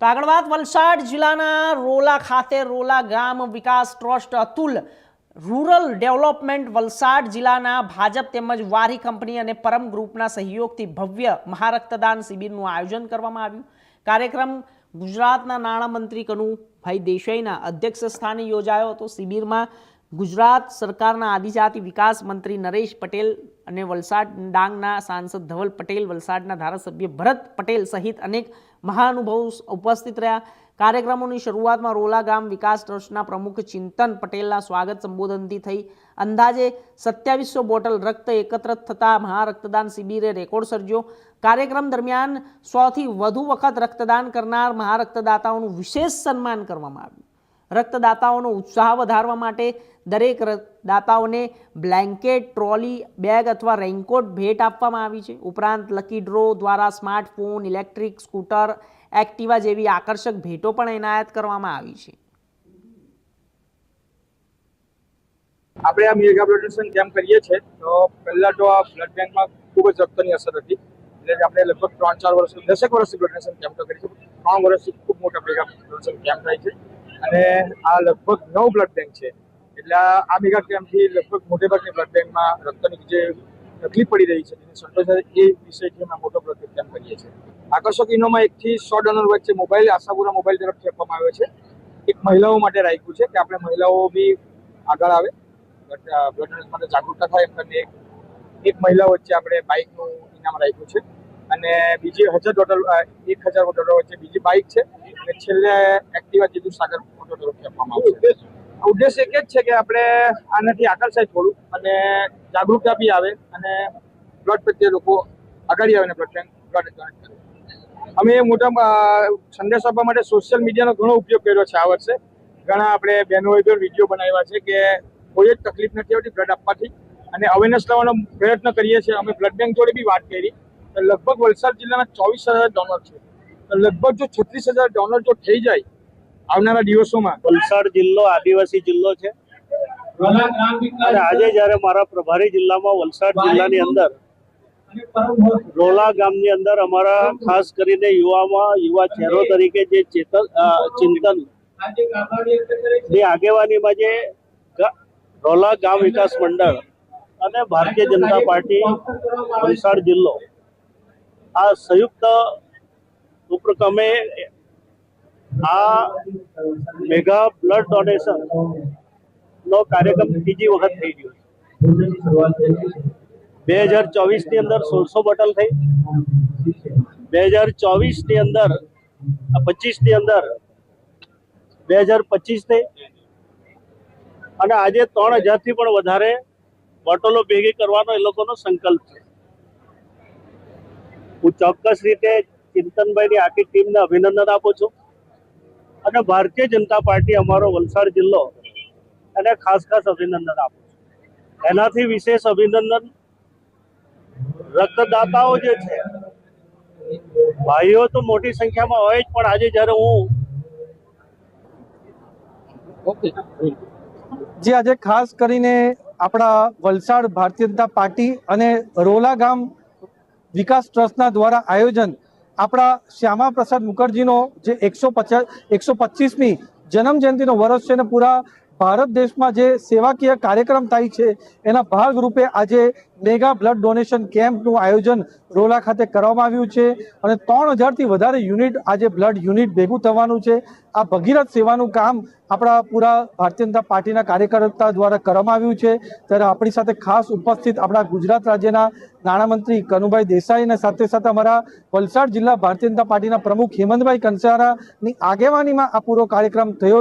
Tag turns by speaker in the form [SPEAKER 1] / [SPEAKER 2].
[SPEAKER 1] કાગળવાત વલસાડ જિલ્લાના રોલા ખાતે રોલા ગામ વિકાસ trust Atul rural development Valsad જિલ્લાના ભાજપ તેમજ વારી કંપની અને પરમ ગ્રુપના સહયોગથી ભવ્ય મહારક્તદાન શિબિરનું આયોજન કરવામાં આવ્યું। કાર્યક્રમ ગુજરાતના નાણામંત્રી કનુભાઈ દેસાઈના અધ્યક્ષ સ્થાને યોજાયો હતો। શિબિરમાં ગુજરાત સરકારના આદિજાતિ વિકાસ મંત્રી નરેશ પટેલ અને વલસાડ ડાંગના સાંસદ ધવલ પટેલ, વલસાડના ધારાસભ્ય ભરત પટેલ સહિત અનેક મહાનુભાવો ઉપસ્થિત રહ્યા। કાર્યક્રમોની શરૂઆતમાં રોલા ગામ વિકાસ ટ્રસ્ટના પ્રમુખ ચિંતન પટેલના સ્વાગત સંબોધનથી થઈ। અંદાજે 2700 બોટલ રક્ત એકત્ર થતા મહારક્તદાન શિબિરે રેકોર્ડ સર્જ્યો। કાર્યક્રમ દરમિયાન 100થી વધુ વખત રક્તદાન કરનાર મહારક્તદાતાઓનું વિશેષ સન્માન કરવામાં આવ્યું। રક્તદાતાઓનો ઉત્સાહ વધારવા માટે દરેક દાતાઓને બ્લેન્કેટ, ટ્રોલી બેગ અથવા રેઇનકોટ ભેટ આપવામાં આવી છે। ઉપરાંત લકી ડ્રો દ્વારા સ્માર્ટફોન, ઇલેક્ટ્રિક સ્કૂટર, એક્ટિવા જેવી આકર્ષક ભેટો પણ એનાયત કરવામાં આવી છે।
[SPEAKER 2] આપણે આ મેગા બ્લડ ડોનેશન કેમ્પ કરીએ છીએ તો પહેલા તો આ બ્લડ બેંકમાં ખૂબ જ રક્તની અસર હતી, એટલે આપણે લગભગ 3-4 વર્ષ 10 વર્ષથી બ્લડ ડોનેશન કેમ્પ તો કરીશું। 3 વર્ષથી ખૂબ મોટા મેગા ડોનેશન કેમ્પ થાય છે અને આ લગભગ 9 બ્લડ બેંક છે, એટલે આ મેગા કેમ્પથી લગભગ મોટેભાગની બ્લડ બેંકમાં રક્તની જે તકલીફ પડી રહી છે તેને સંતોષ થાય એ વિષયથી અમે મોટો બ્લડ કેમ્પ કરીએ છીએ। આકર્ષક ઇનોમાં 1 થી 100 ડોનર વચ્ચે મોબાઈલ આશાપુરા મોબાઈલ તરફથી આપવામાં આવ્યો છે। એક મહિલાઓ માટે રાખ્યું છે કે આપણે મહિલાઓ બી આગળ આવે, બ્લડ ડોનેશન માટે જાગૃતતા થાય એમ કરીને એક મહિલા વચ્ચે આપણે બાઇકનું ઇનામ રાખ્યું છે અને બીજી 1000 બોટલ વચ્ચે બીજી બાઇક છે અને છેલ્લે એક્ટિવા જેટલું સાગર મોટો તરફથી આપવામાં આવશે। ઉદ્દેશ એક જ છે કે આપણે આનાથી આકર્ષાય થોડું અને જાગૃતતા બી આવે અને બ્લડ પ્રત્યે લોકો આગળ આવે અને બ્લડ ડોનેટ કરે। અમે મોટા સંદેશ આપવા માટે સોશિયલ મીડિયાનો ઘણો ઉપયોગ કર્યો છે। આ વર્ષે ઘણા આપણે બહેનોએ પણ વિડીયો બનાવ્યા છે કે કોઈ જ તકલીફ નથી આવતી બ્લડ આપવાથી અને અવેરનેસ લાવવાનો પ્રયત્ન કરીએ છીએ। અમે બ્લડ બેંક જોડે બી વાત કરી તો લગભગ વલસાડ જિલ્લાના 24,000 ડોનર છે, તો લગભગ જો 36,000 ડોનર જો થઈ જાય આવનારા દિવસોમાં।
[SPEAKER 3] વલસાડ જિલ્લો આદિવાસી જિલ્લો છે અને આજે જ્યારે મારા પ્રભારી જિલ્લામાં વલસાડ જિલ્લાની અંદર રોલા ગામની અંદર અમારા ખાસ કરીને યુવા ચહેરો તરીકે જે ચિંતન ની આગેવાનીમાં જે રોલા ગામ વિકાસ મંડળ અને ભારતીય જનતા પાર્ટી વલસાડ જિલ્લો આ સંયુક્ત ઉપક્રમે આ મેગા બ્લડ ડોનેશન નો કાર્યક્રમ ત્રીજી વખત થઈ ગયો છે। 2024 ની અંદર 1600 બોટલ થઈ, 2024 ની અંદર 25 ની અંદર 2025 થઈ અને આજે 3000 થી પણ વધારે બોટલો ભેગી કરવાનો એ લોકોનો સંકલ્પ છે। હું ચોક્કસ રીતે ચિંતનભાઈની આખી ટીમને અભિનંદન આપું છું અને ભારતીય જનતા પાર્ટી અમારો વલસાડ જિલ્લો અને ખાસ અભિનંદન આપું છું। એનાથી વિશેષ અભિનંદન રક્તદાતાઓ જે છે, ભાઈઓ તો મોટી સંખ્યામાં હોય જ, પણ આજે જ્યારે
[SPEAKER 4] આજે ખાસ કરીને આપણા વલસાડ ભારતીય જનતા પાર્ટી અને રોલા ગામ વિકાસ ટ્રસ્ટના દ્વારા આયોજન આપણા શ્યામા પ્રસાદ મુખર્જીનો જે 125મી જન્મ જયંતિનો વર્ષ છે ને પૂરા ભારત દેશમાં જે સેવાકીય કાર્યક્રમ થાય છે એના ભાગરૂપે આજે મેગા બ્લડ ડોનેશન કેમ્પનું આયોજન રોલા ખાતે કરવામાં આવ્યું છે અને 3000થી વધારે યુનિટ આજે બ્લડ યુનિટ ભેગું થવાનું છે। આ ભગીરથ સેવાનું કામ આપણા પૂરા ભારતીય જનતા પાર્ટીના કાર્યકર્તા દ્વારા કરવામાં આવ્યું છે। ત્યારે આપણી સાથે ખાસ ઉપસ્થિત આપણા ગુજરાત રાજ્યના નાણામંત્રી કનુભાઈ દેસાઈ અને સાથે સાથે અમારા વલસાડ જિલ્લા ભારતીય જનતા પાર્ટીના પ્રમુખ હેમંતભાઈ કંસારાની આગેવાનીમાં આ પૂરો કાર્યક્રમ થયો।